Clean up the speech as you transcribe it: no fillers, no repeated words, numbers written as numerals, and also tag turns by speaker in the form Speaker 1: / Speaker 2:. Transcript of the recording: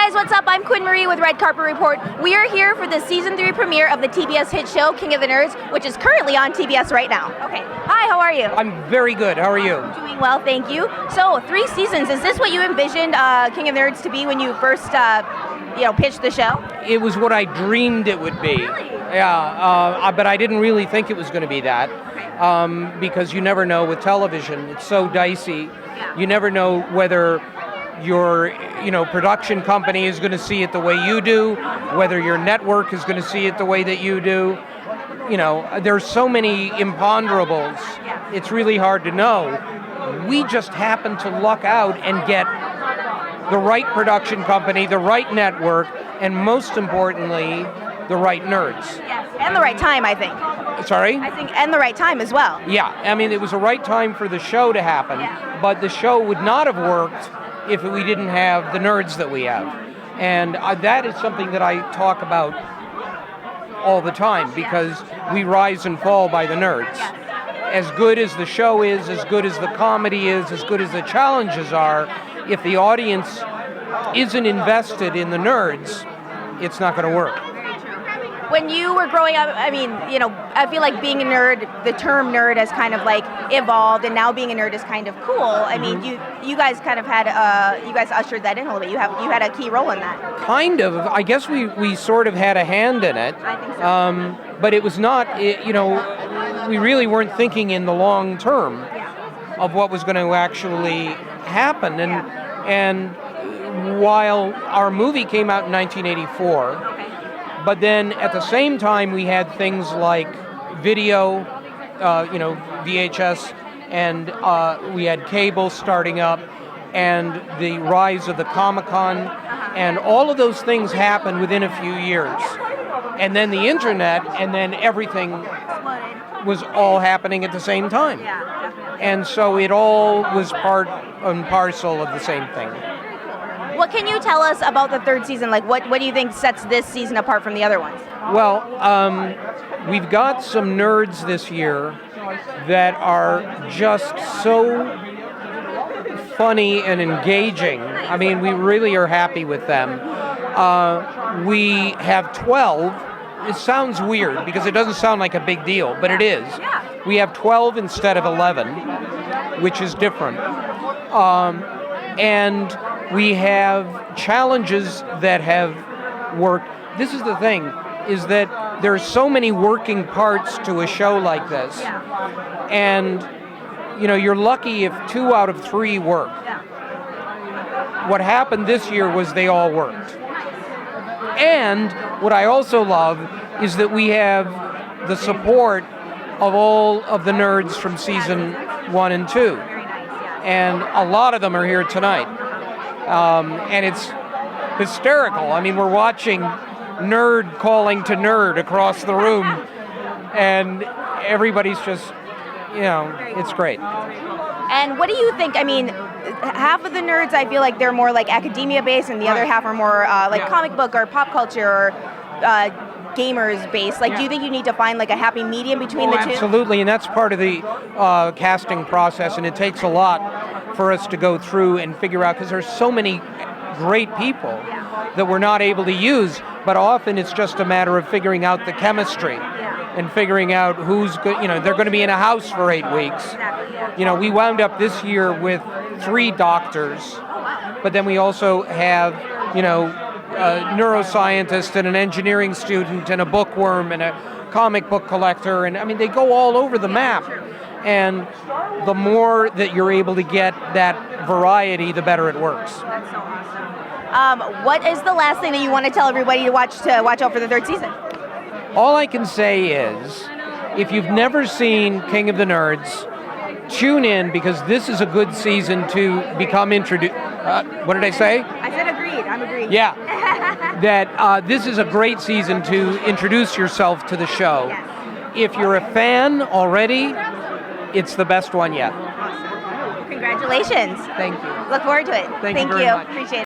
Speaker 1: guys, what's up? I'm Quinn Marie with Red Carpet Report. We are here for the Season 3 premiere of the TBS hit show, King of the Nerds, which is currently on TBS right now. Okay. Hi, how are you?
Speaker 2: I'm very good. How are you?
Speaker 1: Doing well, thank you. So, 3 seasons. Is this what you envisioned King of the Nerds to be when you first pitched the show?
Speaker 2: It was what I dreamed it would be.
Speaker 1: Really?
Speaker 2: Yeah, but I didn't really think it was going to be that. Because you never know with television. It's so dicey.
Speaker 1: Yeah.
Speaker 2: You never know whether your production company is going to see it the way you do, whether your network is going to see it the way that you do. There's so many imponderables. It's really hard to know. We just happen to luck out and get the right production company, the right network, and most importantly, the right nerds.
Speaker 1: Yes, and the right time, I think.
Speaker 2: Sorry?
Speaker 1: I think, and the right time as well.
Speaker 2: Yeah, I mean, it was the right time for the show to happen, but the show would not have worked if we didn't have the nerds that we have. And that is something that I talk about all the time, because we rise and fall by the nerds. As good as the show is, as good as the comedy is, as good as the challenges are, if the audience isn't invested in the nerds, it's not going to work.
Speaker 1: When you were growing up, I mean, I feel like being a nerd, the term nerd has kind of like evolved, and now being a nerd is kind of cool. I mean, you guys kind of had, you guys ushered that in a little bit. You had a key role in that. Kind
Speaker 2: of. I guess we sort of had a hand in it.
Speaker 1: I think so.
Speaker 2: But it was not, we really weren't thinking in the long term of what was going to actually happen. And while our movie came out in 1984, but then at the same time we had things like video, VHS, and we had cable starting up, and the rise of the Comic-Con, and all of those things happened within a few years. And then the internet, and then everything was all happening at the same time. And so it all was part and parcel of the same thing.
Speaker 1: What can you tell us about the 3rd season? Like, what do you think sets this season apart from the other ones?
Speaker 2: Well, we've got some nerds this year that are just so funny and engaging. I mean, we really are happy with them. We have 12. It sounds weird because it doesn't sound like a big deal, but it is. We have 12 instead of 11, which is different. And we have challenges that have worked. This is the thing, is that there are so many working parts to a show like this. And, you're lucky if 2 out of 3 work. What happened this year was they all worked. And what I also love is that we have the support of all of the nerds from season 1 and 2. And a lot of them are here tonight. And it's hysterical. I mean, we're watching nerd calling to nerd across the room, and everybody's just, it's great.
Speaker 1: And what do you think? I mean, half of the nerds, I feel like they're more like academia-based, and the other half are more comic book or pop culture or gamers-based. Like, do you think you need to find like a happy medium between the two?
Speaker 2: Absolutely, and that's part of the casting process, and it takes a lot for us to go through and figure out, because there's so many great people that we're not able to use, but often it's just a matter of figuring out the chemistry and figuring out who's good. They're going to be in a house for 8 weeks. We wound up this year with 3 doctors, but then we also have, a neuroscientist and an engineering student and a bookworm and a comic book collector, and I mean, they go all over the map. And the more that you're able to get that variety, the better it works.
Speaker 1: That's so awesome. What is the last thing that you want to tell everybody to watch out for the 3rd season?
Speaker 2: All I can say is, if you've never seen King of the Nerds, tune in, because this is a good season to become introduced. What did I say?
Speaker 1: I said agreed. I'm agreed.
Speaker 2: Yeah. That this is a great season to introduce yourself to the show. Yes. If you're a fan already, it's the best one yet.
Speaker 1: Awesome. Congratulations.
Speaker 2: Thank you.
Speaker 1: Look forward to it.
Speaker 2: Thank you very much.
Speaker 1: Appreciate it.